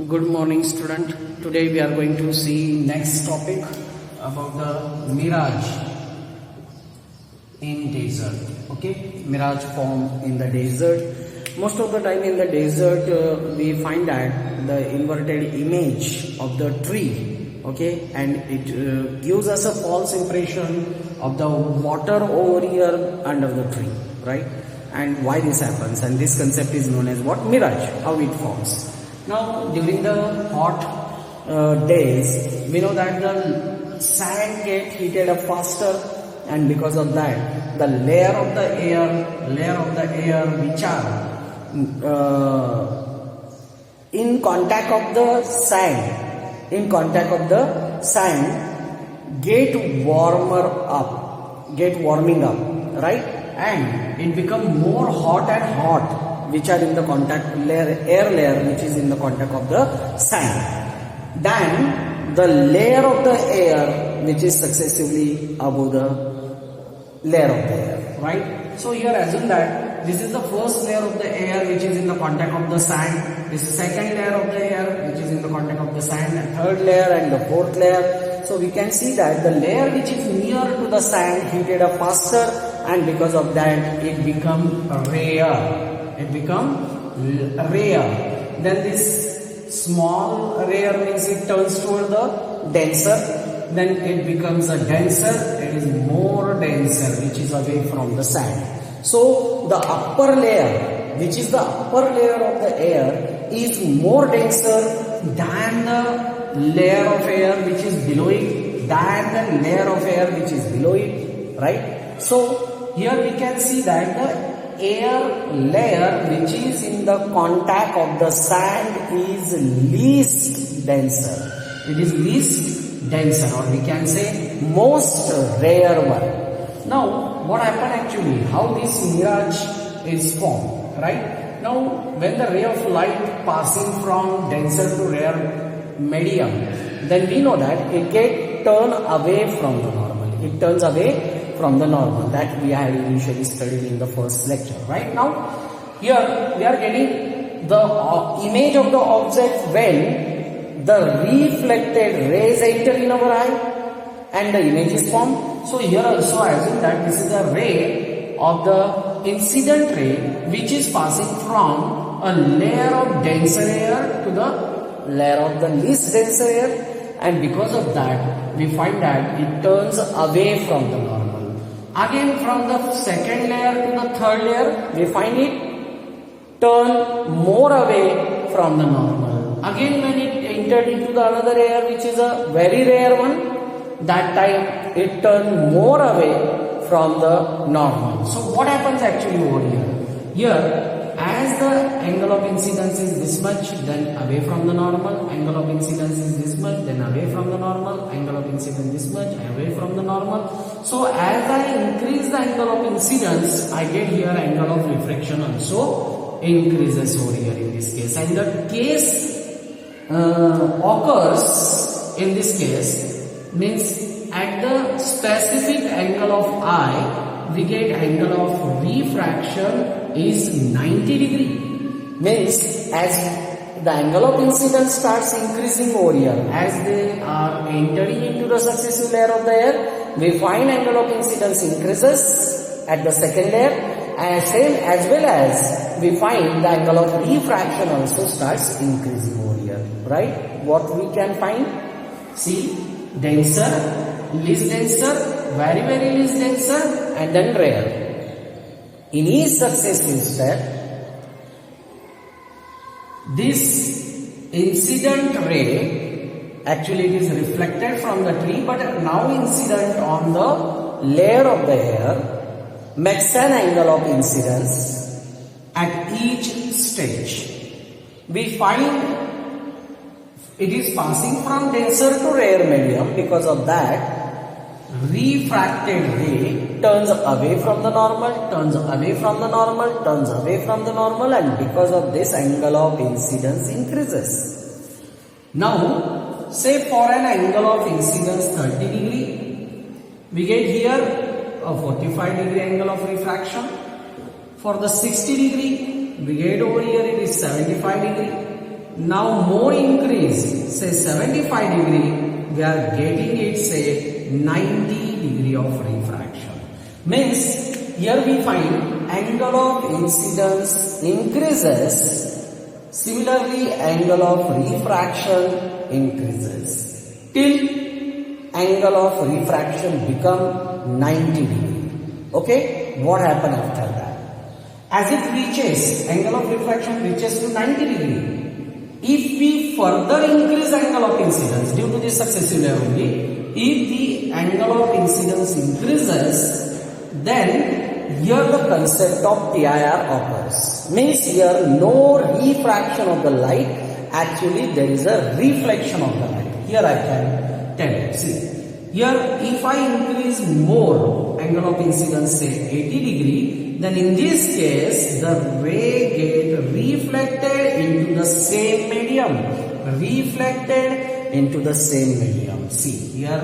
Good morning, student. Today we are going to see next topic about the mirage in desert. Okay, mirage form in the desert. Most of the time in the desert we find that the inverted image of the tree. Okay, and it gives us a false impression of the water over here under the tree, right? And why this happens, and this concept is known as what? Mirage. How it forms. Now, during the hot days, we know that the sand gets heated up faster, and because of that, the layer of the air which are in contact of the sand, get warming up, right? And it become more hot and hot, which are in the contact air layer which is in the contact of the sand, than the layer of the air which is successively above the layer of the air, right? So here assume that this is the first layer of the air which is in the contact of the sand, this is second layer of the air which is in the contact of the sand, and third layer and the fourth layer. So we can see that the layer which is near to the sand heated up faster, and because of that it become rare. Then this small layer means it turns toward the denser, then it becomes a denser, it is more denser, which is away from the sand. So the upper layer, which is the upper layer of the air, is more denser than the layer of air which is below it, right? So here we can see that the air layer which is in the contact of the sand is least denser. It is least denser, or we can say most rare one. Now what happened actually, how this mirage is formed, right? Now when the ray of light passing from denser to rare medium, then we know that it gets turned away from the normal. It turns away from the normal that we had initially studied in the first lecture. Right now, here we are getting the image of the object when the reflected rays enter in our eye and the image is formed. So here also I assume that this is the ray of the incident ray which is passing from a layer of denser air to the layer of the least denser air, and because of that we find that it turns away from the normal. Again, from the second layer to the third layer, we find it turn more away from the normal. Again, when it entered into the another layer, which is a very rare one, that time it turned more away from the normal. So what happens actually over here? Here, as the angle of incidence is this much, then away from the normal, angle of incidence is this much, then away from the normal, angle of incidence this much, away from the normal. So as I increase the angle of incidence, I get here angle of refraction also increases over here in this case. And the case occurs in this case means at the specific angle of eye, we get angle of refraction is 90 degree. Means as the angle of incidence starts increasing over here, as they are entering into the successive layer of the air, we find angle of incidence increases at the second layer, and same as well as we find the angle of refraction also starts increasing over here, right? What we can find? See, denser, least denser, very least denser, and then rare. In each successive step, this incident ray, actually it is reflected from the tree, but now incident on the layer of the air, makes an angle of incidence at each stage. We find it is passing from denser to rare medium. Because of that, refracted ray turns away from the normal, turns away from the normal, turns away from the normal, and because of this angle of incidence increases. Now, say for an angle of incidence 30 degree, we get here a 45 degree angle of refraction. For the 60 degree, we get over here it is 75 degree. now more increase, say 75 degree, we are getting it, say 90 degree of refraction. Means here we find angle of incidence increases, similarly angle of refraction increases till angle of refraction become 90 degree. Okay, what happened after that? As it reaches, angle of refraction reaches to 90 degree. If we further increase angle of incidence due to this successive layer only, if the angle of incidence increases, then here the concept of PIR occurs. Means here no refraction of the light, actually there is a reflection of the light. Here I can tell you. See, here if I increase more angle of incidence, say 80 degree, then in this case the ray get reflected into the same medium. Reflected into the same medium. See here,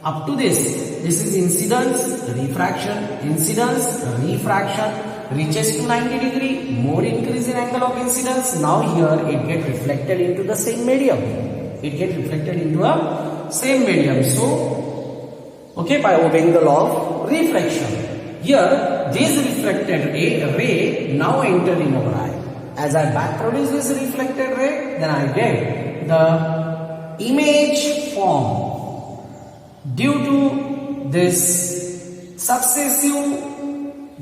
up to this is incidence, refraction, incidence, refraction, reaches to 90 degree, more increase in angle of incidence. Now here it get reflected into the same medium. It get reflected into a same medium. So, okay, by obeying the law of reflection. Here, this reflected ray now enter in our eye. As I back produce this reflected ray, then I get the image form. Due to this successive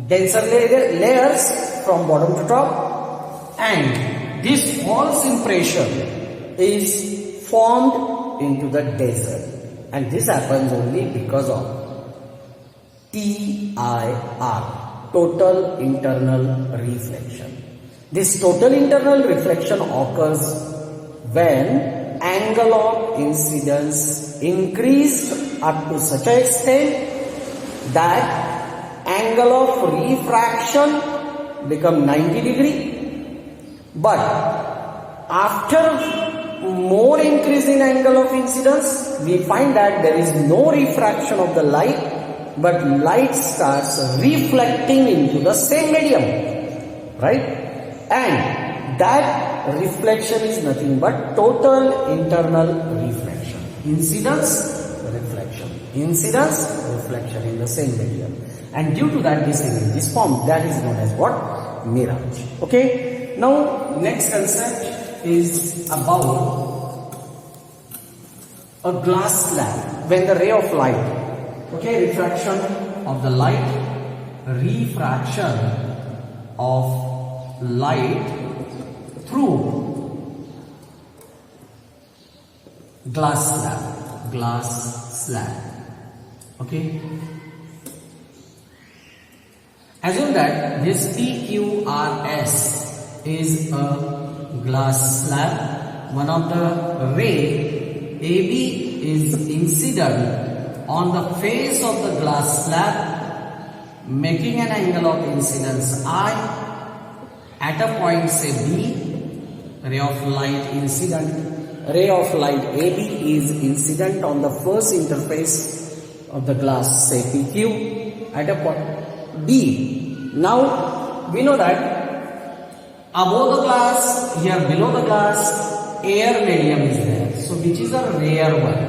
denser layers from bottom to top, and this false impression is formed into the desert, and this happens only because of TIR, total internal reflection. This total internal reflection occurs when angle of incidence increased up to such an extent that angle of refraction become 90 degree, but after more increase in angle of incidence, we find that there is no refraction of the light, but light starts reflecting into the same medium, right? And that reflection is nothing but total internal reflection. Incidence, reflection. Incidence, reflection in the same medium. And due to that, this image is formed. That is known as what? Mirage. Okay. Now, next concept is about a glass slab. When the ray of light, okay, refraction of the light, refraction of light through glass slab. Okay. Assume that this PQRS is a glass slab. One of the ray AB is incident on the face of the glass slab, making an angle of incidence I at a point, say B. Ray of light incident, ray of light AB is incident on the first interface of the glass, say PQ, at a point B. Now we know that above the glass, here below the glass, air medium is there, so which is a rare one,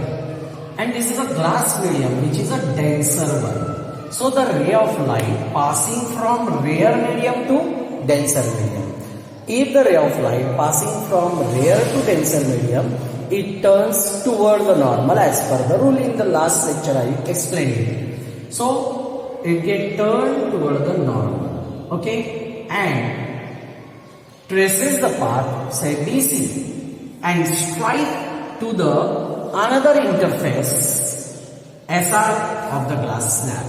and this is a glass medium which is a denser one. So the ray of light passing from rare medium to denser medium. If the ray of light passing from rare to denser medium, it turns toward the normal as per the rule. In the last lecture I explained it. So it gets turned toward the normal, okay, and traces the path, say DC, and strike to the another interface SR of the glass slab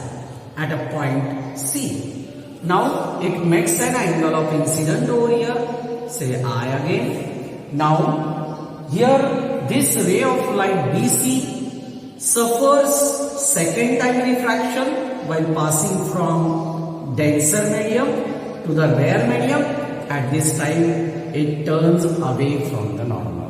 at a point C. Now it makes an angle of incident over here, say I again. Now here this ray of light BC suffers second time refraction while passing from denser medium to the rare medium. At this time it turns away from the normal.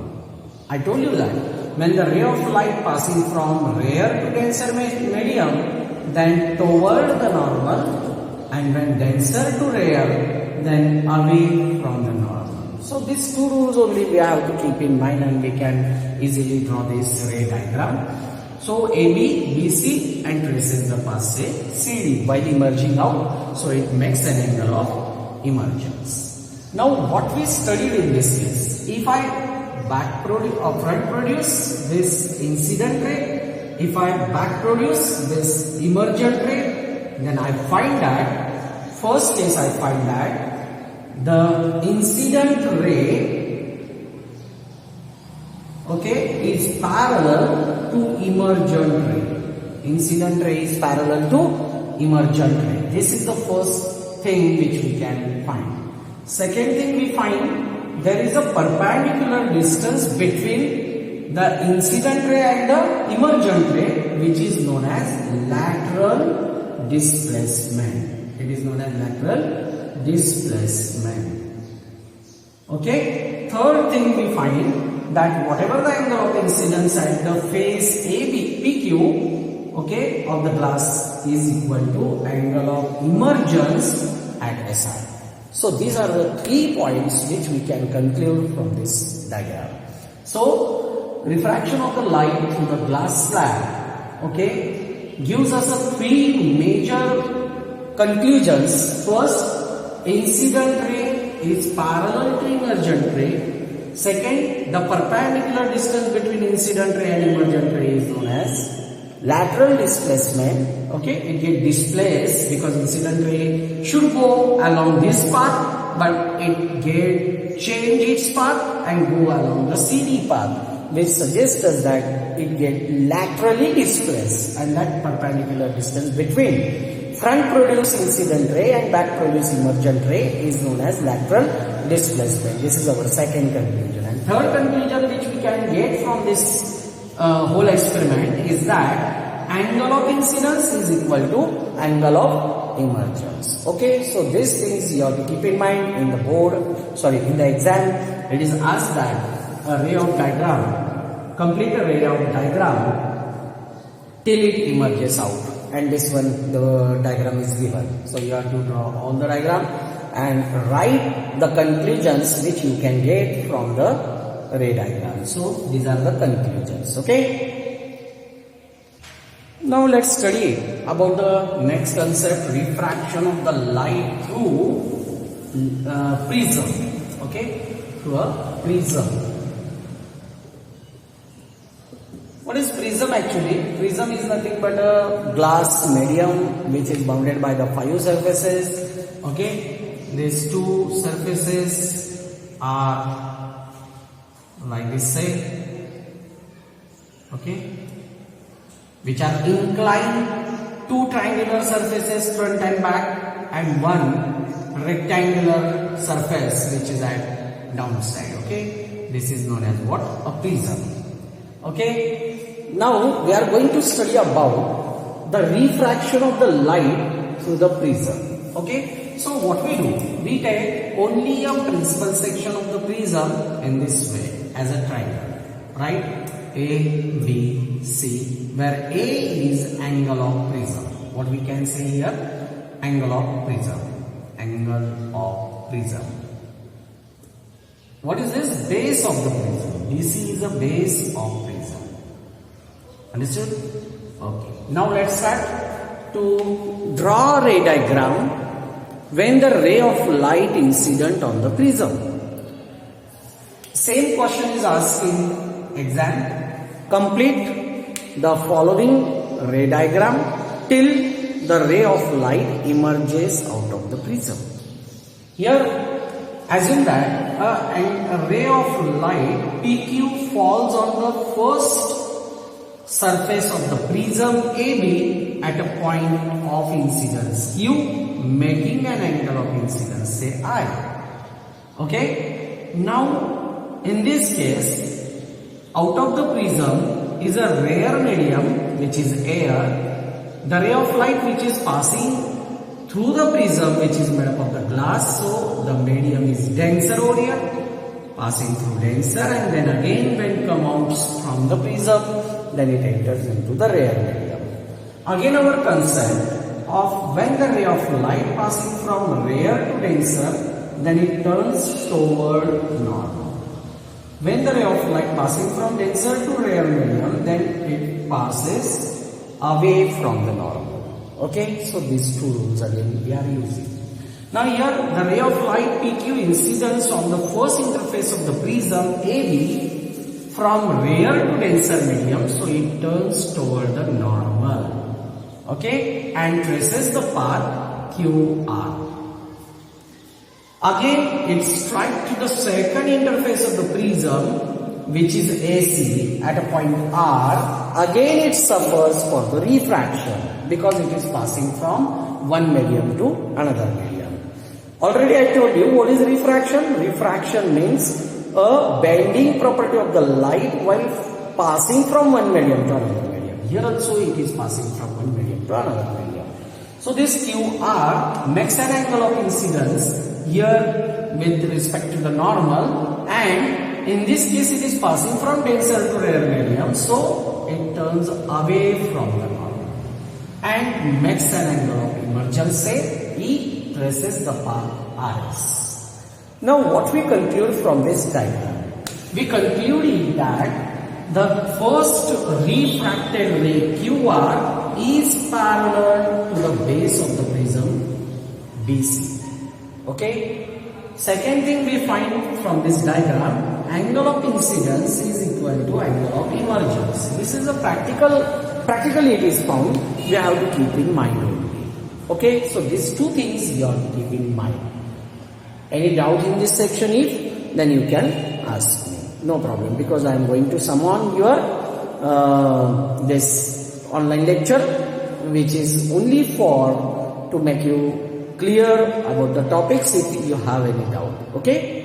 I told you that when the ray of light passing from rare to denser medium, then toward the normal, and when denser to rare, then away from the normal. So these two rules only we have to keep in mind, and we can easily draw this ray diagram. So AB, BC and traces the path, say CD while emerging out. So it makes an angle of emergence. Now what we studied in this case, if I front produce this incident ray, if I back produce this emergent ray, then I find that, first case I find that the incident ray, okay, is parallel to emergent ray. Incident ray is parallel to emergent ray. This is the first thing which we can find. Second thing we find, there is a perpendicular distance between the incident ray and the emergent ray, which is known as lateral displacement. It is known as lateral displacement. Okay. Third thing we find that whatever the angle of incidence at the face AB PQ, okay, of the glass is equal to angle of emergence at SI. So these are the 3 points which we can conclude from this diagram. So refraction of the light through the glass slab, okay, gives us a 3 major conclusions. First, incident ray is parallel to emergent ray. Second, the perpendicular distance between incident ray and emergent ray is known as lateral displacement. Okay, it gets displaced because incident ray should go along this path, but it get change its path and go along the CD path, which suggests us that it get laterally displaced, and that perpendicular distance between front produce incident ray and back produce emergent ray is known as lateral displacement. This is our second conclusion. And third conclusion which we can get from this whole experiment is that angle of incidence is equal to angle of emergence. Okay, so these things you have to keep in mind in the in the exam. It is asked that a ray of diagram, complete a ray of diagram till it emerges out, and this one the diagram is given. So you have to draw all the diagram and write the conclusions which you can get from the ray diagram. So these are the conclusions. Okay. Now let's study about the next concept, refraction of the light through prism. Okay, through a prism. What is prism actually? Prism is nothing but a glass medium which is bounded by the 5 surfaces. Okay, these 2 surfaces are like this, say, okay, which are inclined, 2 triangular surfaces front and back, and 1 rectangular surface which is at downside. Okay, this is known as what? A prism. Okay, now we are going to study about the refraction of the light through the prism. Okay, so what we do, we take only a principal section of the prism in this way as a triangle, right? A, B, C, where A is angle of prism. What we can say here? Angle of prism. Angle of prism. What is this? Base of the prism. BC is the base of prism. Understood? Okay. Now let's start to draw a ray diagram when the ray of light incident on the prism. Same question is asked in exam. Complete the following ray diagram till the ray of light emerges out of the prism. Here, assume that a ray of light PQ falls on the first surface of the prism AB at a point of incidence Q, making an angle of incidence, say I. Okay. Now, in this case, out of the prism is a rare medium which is air. The ray of light which is passing through the prism which is made up of the glass, so the medium is denser over here, passing through denser, and then again when come out from the prism, then it enters into the rare medium. Again our concept of when the ray of light passing from rare to denser, then it turns toward normal. When the ray of light passing from denser to rare medium, then it passes away from the normal. Okay, so these two rules again we are using. Now here the ray of light PQ incidence on the first interface of the prism AB from rare to denser medium, so it turns toward the normal. Okay, and traces the path QR. Again it strikes to the second interface of the prism, which is AC at a point R. Again it suffers for the refraction because it is passing from one medium to another medium. Already I told you what is refraction. Refraction means a bending property of the light while passing from one medium to another medium. Here also it is passing from one medium to another medium. So this QR makes an angle of incidence here with respect to the normal, and in this case it is passing from denser to rare medium, so it turns away from the normal and makes an angle of emergence, say E, traces the path RS. Now what we conclude from this diagram? We conclude that the first refracted ray QR is parallel to the base of the prism BC. Okay. Second thing we find from this diagram, angle of incidence is equal to angle of emergence. This is a practically it is found. We have to keep in mind only. Okay, so these two things you have to keep in mind. Any doubt in this section? If then you can ask me. No problem, because I am going to sum on your this online lecture, which is only for to make you clear about the topics if you have any doubt. Okay.